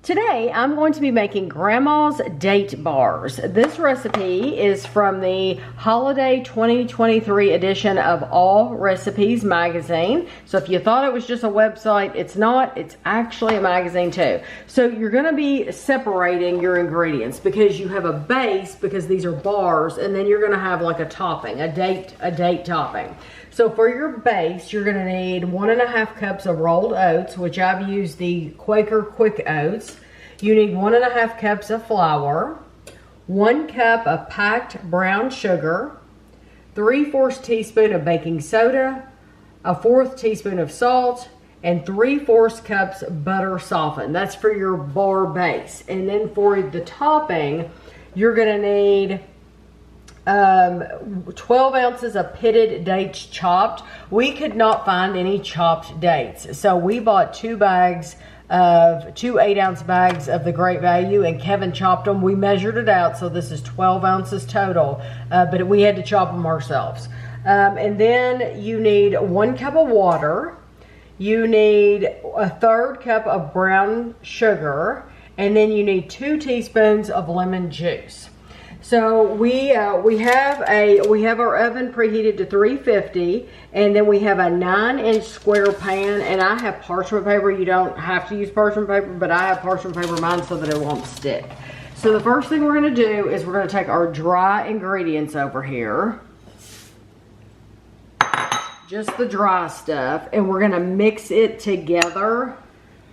Today, I'm going to be making Grandma's Date Bars. This recipe is from the Holiday 2023 edition of Allrecipes magazine. So if you thought it was just a website, it's not. It's actually a magazine too. So you're going to be separating your ingredients because you have a base, because these are bars, and then you're going to have like a topping, a date topping. So for your base, you're going to need 1.5 cups of rolled oats, which I've used the Quaker Quick Oats. You need 1.5 cups of flour, 1 cup of packed brown sugar, 3/4 teaspoon of baking soda, a 1/4 teaspoon of salt, and 3/4 cups butter softened. That's for your bar base. And then for the topping, you're going to need 12 ounces of pitted dates chopped. We could not find any chopped dates, so we bought 2 8-ounce bags of the Great Value, and Kevin chopped them. We measured it out, so this is 12 ounces total, but we had to chop them ourselves. And then you need 1 cup of water. You need a 1/3 cup of brown sugar, and then you need 2 teaspoons of lemon juice. So we have our oven preheated to 350, and then we have a 9-inch square pan, and I have parchment paper. You don't have to use parchment paper, but I have parchment paper in mine so that it won't stick. So the first thing we're going to do is we're going to take our dry ingredients over here, just the dry stuff, and we're going to mix it together.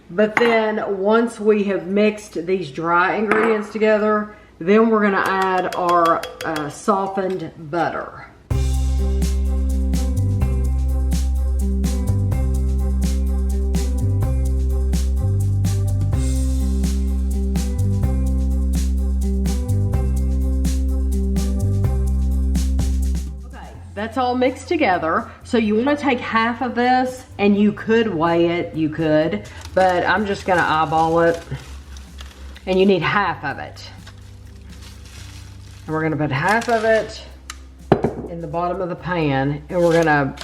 But then once we have mixed these dry ingredients together, then we're going to add our softened butter. Okay, that's all mixed together. So you want to take half of this, and you could weigh it, but I'm just going to eyeball it. And you need half of it. And we're gonna put half of it in the bottom of the pan, and we're gonna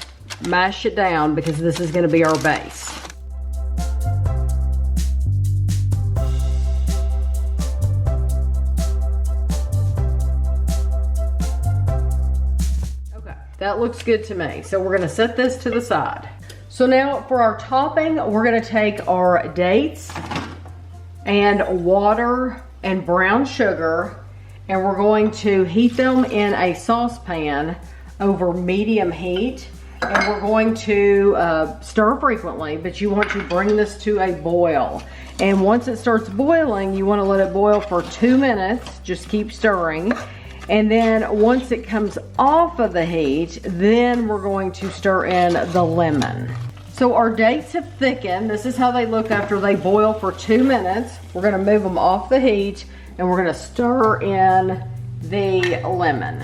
mash it down because this is gonna be our base. Okay, that looks good to me. So we're gonna set this to the side. So now for our topping, we're gonna take our dates and water and brown sugar, and we're going to heat them in a saucepan over medium heat, and we're going to stir frequently, but you want to bring this to a boil. And once it starts boiling, you want to let it boil for 2 minutes. Just keep stirring. And then once it comes off of the heat, then we're going to stir in the lemon. So our dates have thickened. This is how they look after they boil for 2 minutes. We're going to move them off the heat, and we're going to stir in the lemon.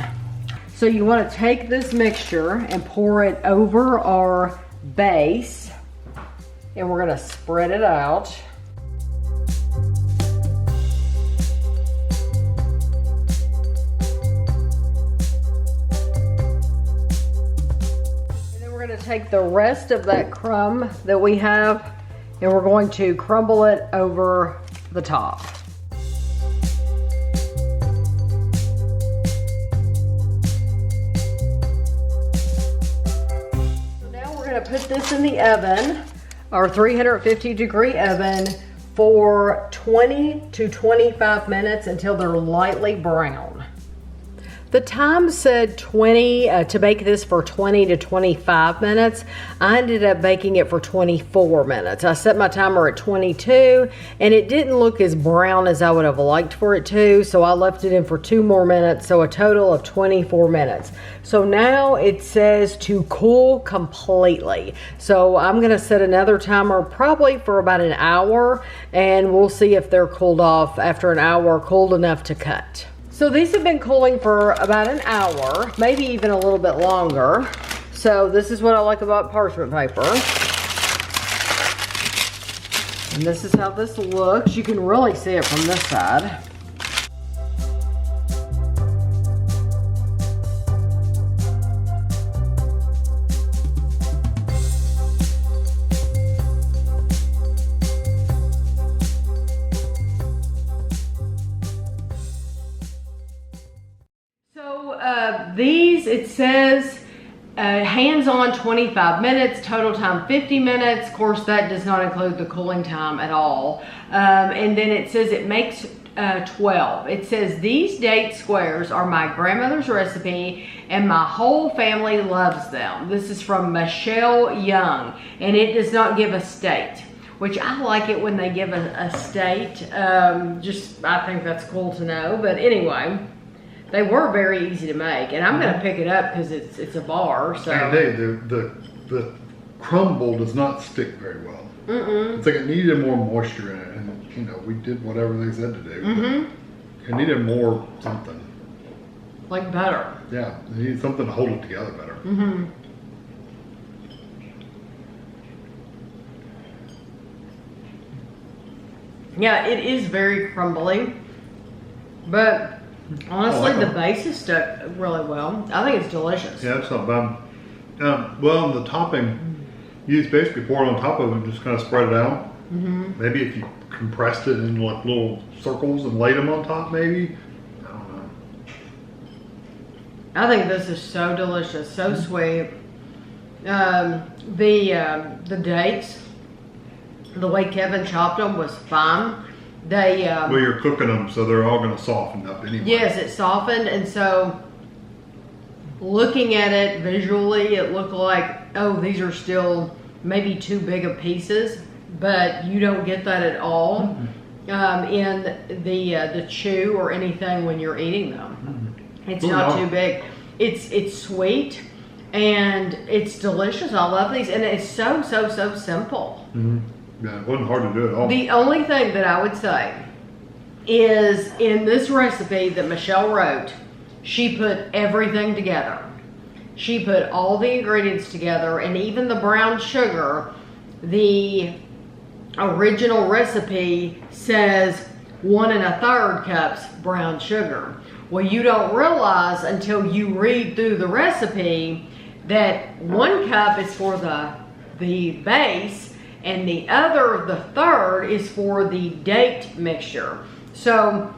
So you want to take this mixture and pour it over our base, and we're going to spread it out. And then we're going to take the rest of that crumb that we have, and we're going to crumble it over the top. Put this in the oven, our 350-degree oven, for 20 to 25 minutes until they're lightly brown. The time said to bake this for 20 to 25 minutes. I ended up baking it for 24 minutes. I set my timer at 22, and it didn't look as brown as I would have liked for it to, so I left it in for 2 more minutes, so a total of 24 minutes. So now it says to cool completely. So I'm gonna set another timer probably for about an hour, and we'll see if they're cooled off after an hour, cooled enough to cut. So these have been cooling for about an hour, maybe even a little bit longer. So this is what I like about parchment paper. And this is how this looks. You can really see it from this side. it says hands-on 25 minutes, total time 50 minutes. Of course, that does not include the cooling time at all. And then it says it makes 12. It says these date squares are my grandmother's recipe and my whole family loves them. This is from Michelle Young, and it does not give a state, which I like it when they give a state. I think that's cool to know. But anyway, they were very easy to make, and I'm gonna pick it up because it's a bar. So the crumble does not stick very well. It's like it needed more moisture in it, and you know, we did whatever they said to do. It needed more something. Like butter. Yeah, it needed something to hold it together better. Yeah, it is very crumbly, but honestly, the base is stuck really well. I think it's delicious. Yeah, it's not bad. Well, the topping, you just basically pour it on top of it and just kind of spread it out. Maybe if you compressed it in like little circles and laid them on top, maybe. I don't know. I think this is so delicious, so sweet. The dates, the way Kevin chopped them was fine. They well, you're cooking them, so they're all going to soften up anyway. Yes, it softened, and so looking at it visually, it looked like, oh, these are still maybe too big of pieces, but you don't get that at all in the chew or anything when you're eating them. It's not too big. It's sweet and it's delicious. I love these, and it's so simple. Yeah, it wasn't hard to do at all. The only thing that I would say is in this recipe that Michelle wrote, she put everything together. She put all the ingredients together, and even the brown sugar. The original recipe says 1 1/3 cups brown sugar. Well, you don't realize until you read through the recipe that 1 cup is for the base, and the third is for the date mixture. So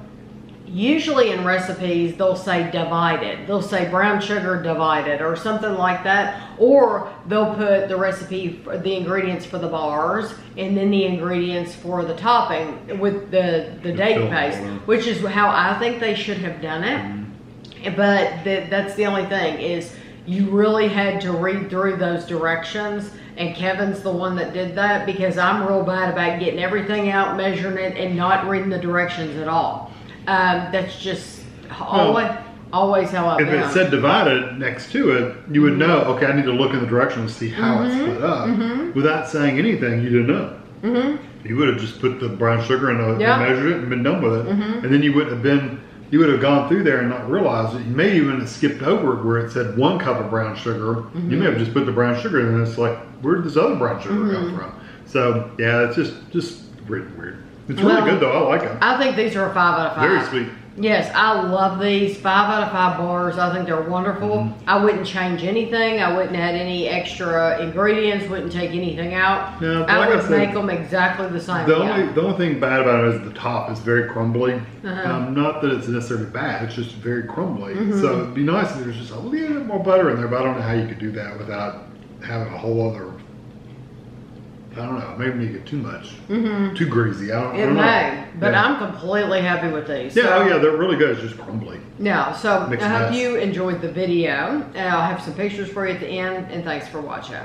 usually in recipes, they'll say divided. They'll say brown sugar divided or something like that. Or they'll put the recipe, the ingredients for the bars, and then the ingredients for the topping with the date paste, which is how I think they should have done it. But that's the only thing, is you really had to read through those directions. And Kevin's the one that did that, because I'm real bad about getting everything out, measuring it, and not reading the directions at all. That's just always how I've done. If it said divided next to it, you would know, okay, I need to look in the direction and see how it's split up. Without saying anything, you didn't know. You would have just put the brown sugar and measured it and been done with it. And then you would have gone through there and not realized it. You may even have skipped over it where it said 1 cup of brown sugar. You may have just put the brown sugar in, and it's like, where did this other brown sugar come from? So yeah, it's just weird. It's really good though. I like them. I think these are a 5 out of 5. Very sweet. Yes, I love these. 5 out of 5 bars. I think they're wonderful. I wouldn't change anything. I wouldn't add any extra ingredients. Wouldn't take anything out. No, I would make them exactly the same. The only thing bad about it is the top is very crumbly. Not that it's necessarily bad. It's just very crumbly. So it'd be nice if there's just a little bit more butter in there. But I don't know how you could do that without having a whole other. I don't know. Maybe you get too much, too greasy. I don't know. But I'm completely happy with these. Yeah, so, they're really good. It's just crumbly. Yeah. So I hope you enjoyed the video, and I'll have some pictures for you at the end. And thanks for watching.